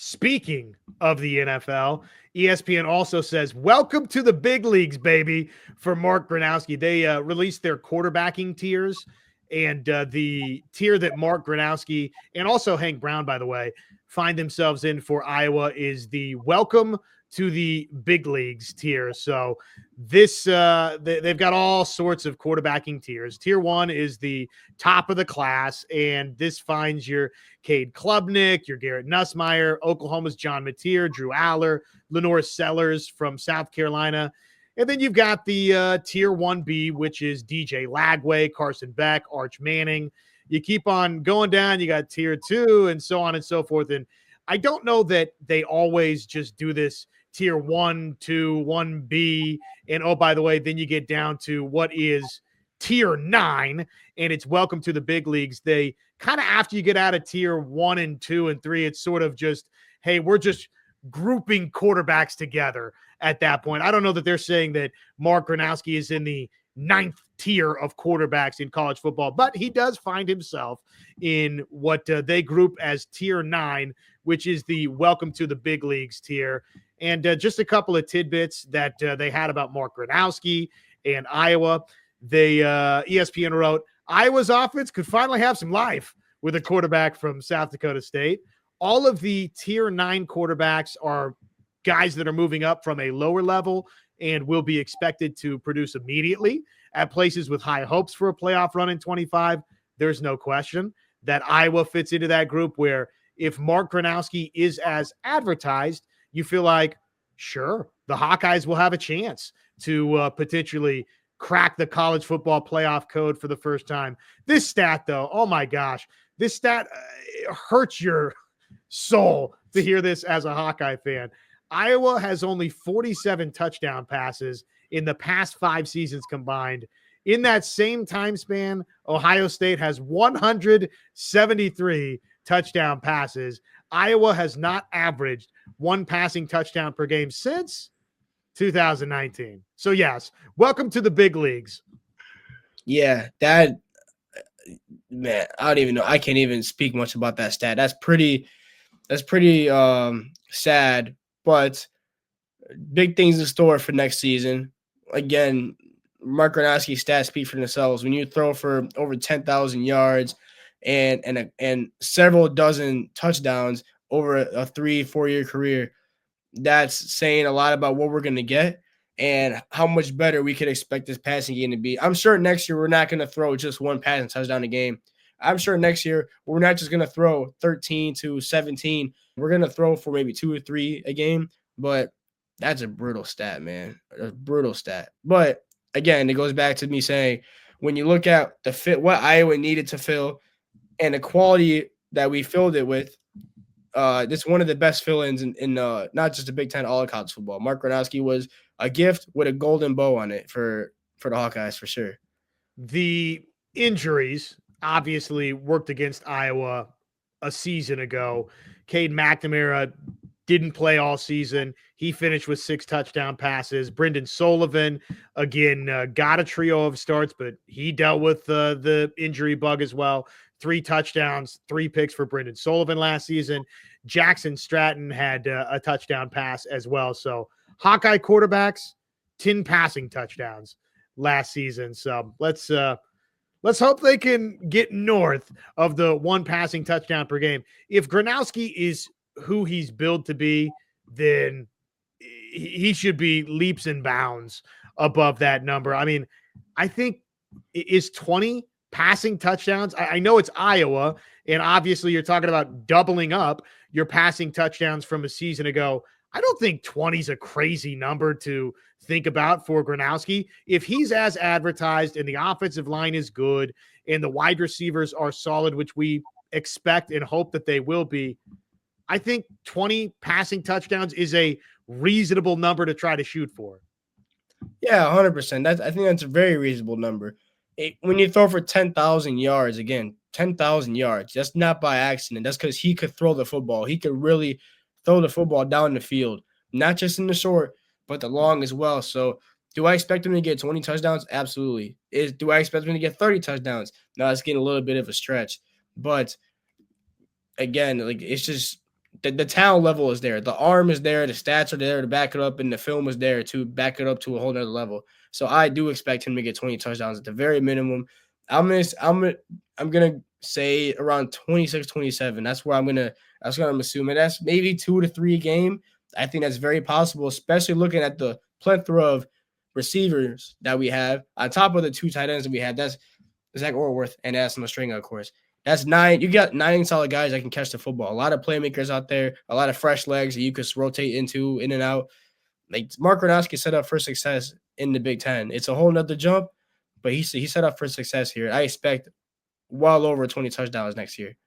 Speaking of the NFL, ESPN also says, welcome to the big leagues, baby, for Mark Gronowski. They released their quarterbacking tiers, and the tier that Mark Gronowski and also Hank Brown, by the way, find themselves in for Iowa is the welcome to the big leagues tier. So this they've got all sorts of quarterbacking tiers. Tier 1 is the top of the class, and this finds your Cade Klubnik, your Garrett Nussmeier, Oklahoma's John Mateer, Drew Aller, Lenore Sellers from South Carolina. And then you've got the Tier 1B, which is DJ Lagway, Carson Beck, Arch Manning. You keep on going down, you got Tier 2 and so on and so forth. And I don't know that they always just do this Tier 1, 2, 1B. And oh, by the way, then you get down to what is Tier 9, and it's welcome to the big leagues. They kind of, after you get out of Tier 1 and 2 and 3, it's sort of just, hey, we're just grouping quarterbacks together at that point. I don't know that they're saying that Mark Gronowski is in the 9th tier of quarterbacks in college football, but he does find himself in what they group as Tier 9, which is the welcome to the big leagues tier. And just a couple of tidbits that they had about Mark Gronowski and Iowa. ESPN wrote, Iowa's offense could finally have some life with a quarterback from South Dakota State. All of the Tier 9 quarterbacks are guys that are moving up from a lower level and will be expected to produce immediately at places with high hopes for a playoff run in 25. There's no question that Iowa fits into that group where if Mark Gronowski is as advertised, you feel like, sure, the Hawkeyes will have a chance to potentially crack the college football playoff code for the first time. This stat, though, oh my gosh, this stat hurts your soul to hear this as a Hawkeye fan. Iowa has only 47 touchdown passes in the past 5 seasons combined. In that same time span, Ohio State has 173 touchdown passes. Iowa has not averaged one passing touchdown per game since 2019. So yes, welcome to the big leagues. Yeah, that, man, I don't even know. I can't even speak much about that stat. That's pretty sad, but big things in store for next season. Again, Mark Gronowski's stats speak for themselves. When you throw for over 10,000 yards and several dozen touchdowns over a 3-4 year career, that's saying a lot about what we're going to get and how much better we could expect this passing game to be. I'm sure next year we're not going to throw just one passing touchdown a game. I'm sure next year we're not just going to throw 13 to 17. We're going to throw for maybe 2 or 3 a game, but that's a brutal stat, man. A brutal stat. But again, it goes back to me saying when you look at the fit, what Iowa needed to fill and the quality that we filled it with, this is one of the best fill-ins in not just the Big Ten, all of college football. Mark Gronowski was a gift with a golden bow on it for the Hawkeyes for sure. The injuries obviously worked against Iowa a season ago. Cade McNamara didn't play all season. He finished with 6 touchdown passes. Brendan Sullivan, again, got a trio of starts, but he dealt with the injury bug as well. 3 touchdowns, 3 picks for Brendan Sullivan last season. Jackson Stratton had a touchdown pass as well. So Hawkeye quarterbacks, 10 passing touchdowns last season. So let's hope they can get north of the 1 passing touchdown per game. If Gronowski is who he's billed to be, then he should be leaps and bounds above that number. I mean, I think is 20 passing touchdowns. I know it's Iowa, and obviously you're talking about doubling up your passing touchdowns from a season ago. I don't think 20 is a crazy number to think about for Gronowski. If he's as advertised and the offensive line is good and the wide receivers are solid, which we expect and hope that they will be, I think 20 passing touchdowns is a reasonable number to try to shoot for. Yeah, 100%. I think that's a very reasonable number. When you throw for 10,000 yards, again, 10,000 yards, that's not by accident. That's because he could throw the football. He could really throw the football down the field, not just in the short, but the long as well. So do I expect him to get 20 touchdowns? Absolutely. Do I expect him to get 30 touchdowns? No, it's getting a little bit of a stretch. But again, like it's just the talent level is there. The arm is there. The stats are there to back it up, and the film is there to back it up to a whole nother level. So I do expect him to get 20 touchdowns at the very minimum. I'm gonna say around 26, 27. That's what I'm assuming. That's maybe 2 to 3 a game. I think that's very possible, especially looking at the plethora of receivers that we have on top of the 2 tight ends that we have. That's Zach Orworth and Asim Stringa, of course. That's 9. You got 9 solid guys that can catch the football. A lot of playmakers out there, a lot of fresh legs that you could rotate into, in and out. Like Mark Gronowski set up for success in the Big Ten. It's a whole nother jump, but he set up for success here. I expect well over 20 touchdowns next year.